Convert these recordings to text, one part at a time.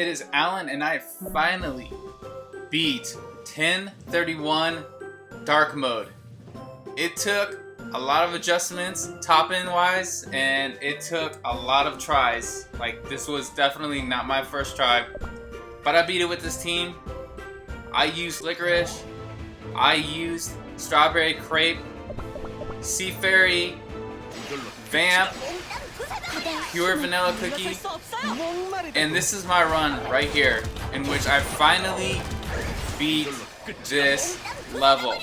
it is Alan, and I finally beat 1031 Dark Mode. It took a lot of adjustments, top-end wise, and it took a lot of tries. Like, this was definitely not my first try, but I beat it with this team. I used licorice, I used strawberry crepe, sea fairy, vamp, pure vanilla cookie, and this is my run right here, in which I finally beat this level.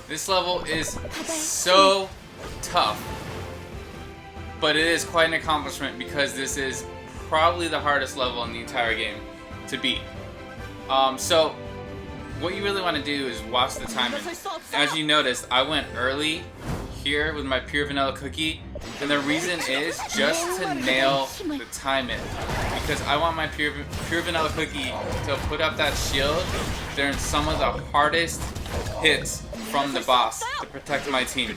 This level is so tough, but it is quite an accomplishment because this is probably the hardest level in the entire game to beat. So what you really want to do is watch the timing. As you noticed, I went early here with my pure vanilla cookie, and the reason is just to nail the timing, because I want my pure vanilla cookie to put up that shield during some of the hardest hits from the boss to protect my team.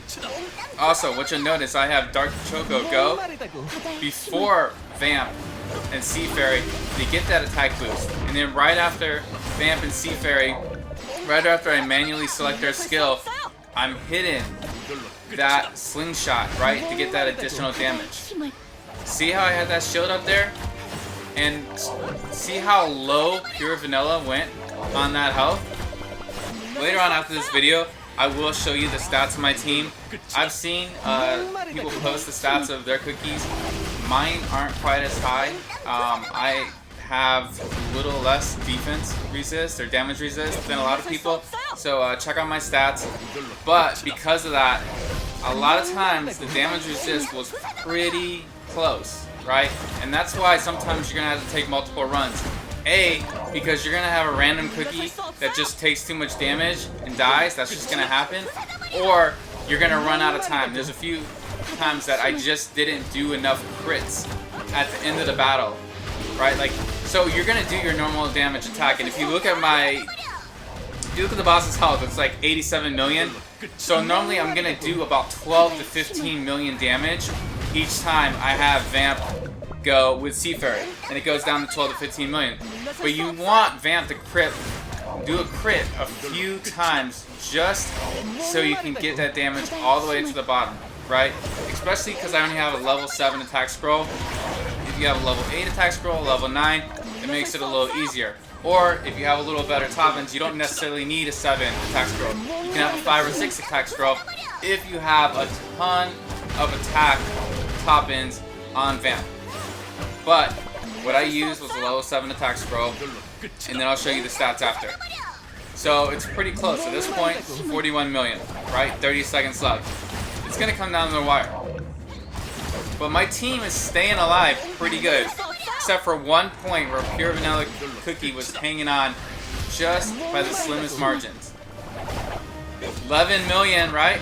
Also, what you'll notice, I have Dark Choco go before Vamp and Sea Fairy to get that attack boost, and then right after Vamp and Sea Fairy, right after I manually select their skill, I'm hitting that slingshot, right, to get that additional damage. See how I had that shield up there? And see how low pure vanilla went on that health? Later on after this video, I will show you the stats of my team. I've seen people post the stats of their cookies. Mine aren't quite as high. I have a little less defense resist or damage resist than a lot of people, so check out my stats. But because of that, a lot of times the damage resist was pretty close, right? And that's why sometimes you're gonna have to take multiple runs. A, because you're gonna have a random cookie that just takes too much damage and dies. That's just gonna happen. Or you're gonna run out of time. There's a few times that I just didn't do enough crits at the end of the battle, right? Like, so you're gonna do your normal damage attack, and if you look at the boss's health, it's like 87 million. So normally I'm gonna do about 12 to 15 million damage each time I have Vamp go with Sea Fairy, and it goes down to 12 to 15 million. But you want Vamp to do a crit a few times just so you can get that damage all the way to the bottom, right? Especially because I only have a level 7 attack scroll. If you have a level 8 attack scroll, level 9, it makes it a little easier. Or if you have a little better toppings, you don't necessarily need a 7 attack scroll. You can have a 5 or 6 attack scroll if you have a ton of attack toppings on Vamp. But what I used was a level 7 attack scroll, and then I'll show you the stats after. So it's pretty close. At this point, 41 million, right? 30 seconds left. It's gonna come down to the wire. But my team is staying alive pretty good, except for one point where pure vanilla cookie was hanging on just by the slimmest margins. 11 million, right?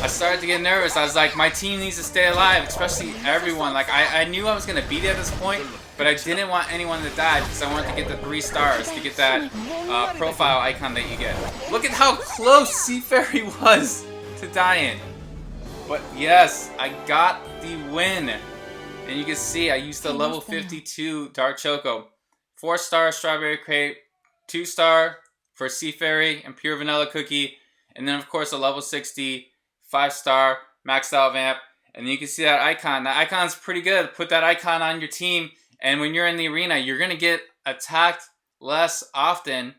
I started to get nervous. I was like, my team needs to stay alive, especially everyone. Like, I knew I was gonna beat it at this point, but I didn't want anyone to die because I wanted to get the 3 stars to get that profile icon that you get. Look at how close Sea Fairy was to dying. But yes, I got the win. And you can see I used the level 52 Dark Choco, 4-star Strawberry Crepe, 2-star for Sea Fairy and Pure Vanilla Cookie, and then of course a level 60 5-star maxed out Vamp. And you can see that icon. That icon's pretty good. Put that icon on your team, and when you're in the arena, you're gonna get attacked less often.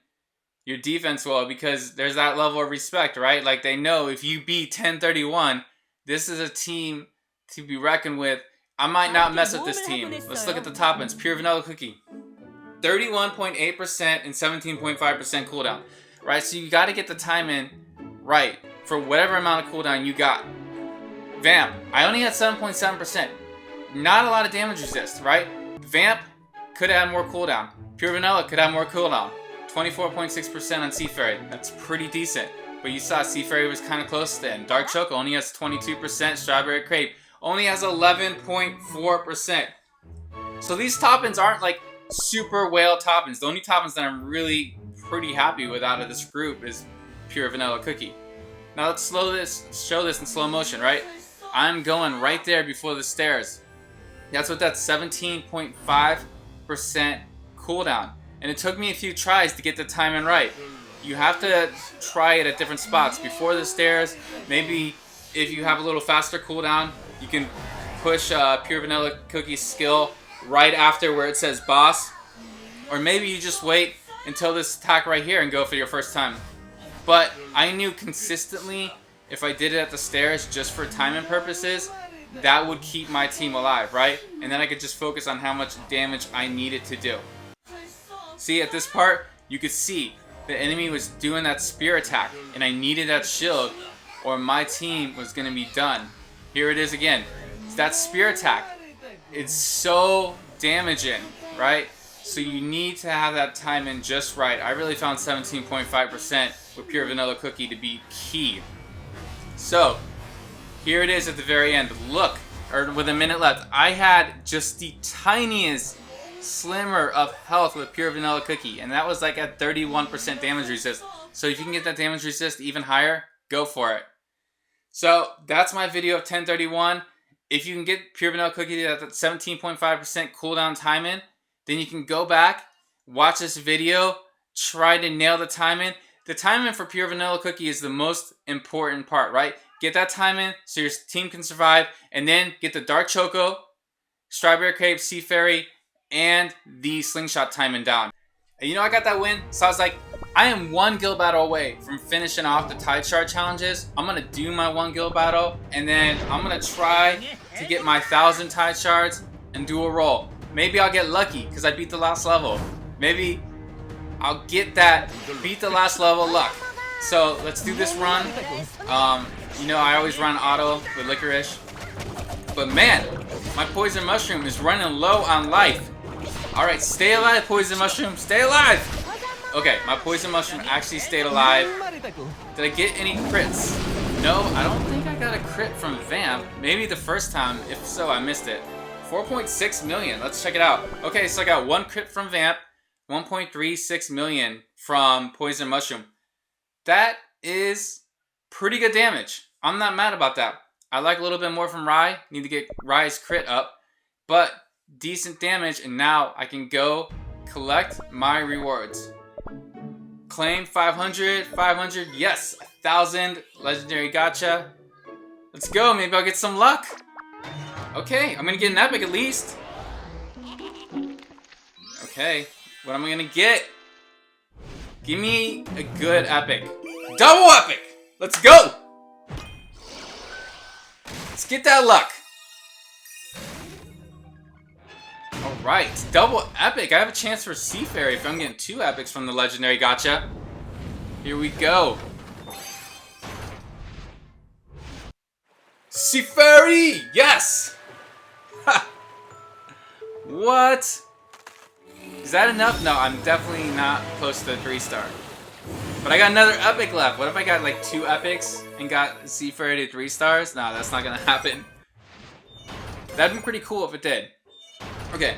Your defense will, because there's that level of respect, right? Like, they know if you beat 1031, this is a team to be reckoned with. I might not mess with this team. Let's look at the toppings. Pure Vanilla Cookie, 31.8% and 17.5% cooldown, right? So you got to get the timing right for whatever amount of cooldown you got. Vamp, I only had 7.7%. Not a lot of damage resist, right? Vamp could have had more cooldown. Pure Vanilla could have more cooldown. 24.6% on Sea Fairy. That's pretty decent. But you saw Sea Fairy was kind of close then. Dark Choco only has 22%. Strawberry Crepe only has 11.4%. So these toppings aren't like super whale toppings. The only toppings that I'm really pretty happy with out of this group is Pure Vanilla Cookie. Now let's show this in slow motion, right? I'm going right there before the stairs. That's what that 17.5% cooldown. And it took me a few tries to get the timing right. You have to try it at different spots. Before the stairs, maybe if you have a little faster cooldown, you can push Pure Vanilla Cookie's skill right after where it says boss. Or maybe you just wait until this attack right here and go for your first time. But I knew consistently if I did it at the stairs just for timing purposes, that would keep my team alive, right? And then I could just focus on how much damage I needed to do. See, at this part, you could see the enemy was doing that spear attack, and I needed that shield, or my team was going to be done. Here it is again. It's that spear attack. It's so damaging, right? So you need to have that timing just right. I really found 17.5% with Pure Vanilla Cookie to be key. So, here it is at the very end. Look, or with a minute left, I had just the tiniest slimmer of health with Pure Vanilla Cookie, and that was like at 31% damage resist. So if you can get that damage resist even higher, go for it. So that's my video of 1031. If you can get Pure Vanilla Cookie at that 17.5% cooldown timing, then you can go back, watch this video, try to nail the timing. The timing for Pure Vanilla Cookie is the most important part, right? Get that timing so your team can survive, and then get the Dark Choco, Strawberry Crepe, Sea Fairy, and the Slingshot timing down. And you know, I got that win, so I was like, I am one guild battle away from finishing off the Tide Shard challenges. I'm gonna do my one guild battle, and then I'm gonna try to get my 1,000 Tide Shards and do a roll. Maybe I'll get lucky because I beat the last level. Maybe I'll get that beat the last level luck. So let's do this run. You know, I always run auto with Licorice. But man, my Poison Mushroom is running low on life. Alright, stay alive, Poison Mushroom. Stay alive! Okay, my Poison Mushroom actually stayed alive. Did I get any crits? No, I don't think I got a crit from Vamp. Maybe the first time. If so, I missed it. 4.6 million. Let's check it out. Okay, so I got one crit from Vamp. 1.36 million from Poison Mushroom. That is pretty good damage. I'm not mad about that. I like a little bit more from Rye. Need to get Rye's crit up. But decent damage, and now I can go collect my rewards. Claim 500, 500, yes, 1,000 legendary gacha. Let's go, maybe I'll get some luck. Okay, I'm gonna get an epic at least. Okay, what am I gonna get? Give me a good epic. Double epic! Let's go! Let's get that luck. Alright, double epic. I have a chance for Sea Fairy if I'm getting 2 epics from the legendary gacha. Here we go. Sea Fairy! Yes! Ha! What? Is that enough? No, I'm definitely not close to 3-star. But I got another epic left. What if I got like 2 epics and got Sea Fairy to 3 stars? No, that's not gonna happen. That'd be pretty cool if it did. Okay.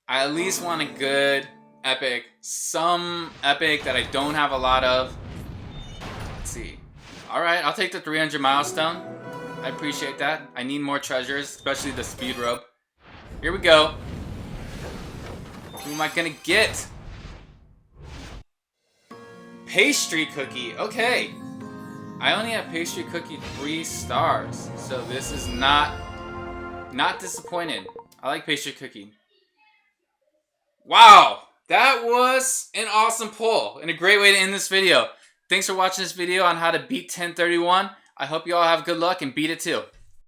I at least want a good epic. Some epic that I don't have a lot of. Let's see. Alright, I'll take the 300 milestone. I appreciate that. I need more treasures, especially the speed rope. Here we go. Who am I gonna get? Pastry Cookie. Okay. I only have Pastry Cookie 3 stars, so this is not disappointed. I like Pastry Cookie. Wow, that was an awesome pull and a great way to end this video. Thanks for watching this video on how to beat 1031. I hope you all have good luck and beat it too.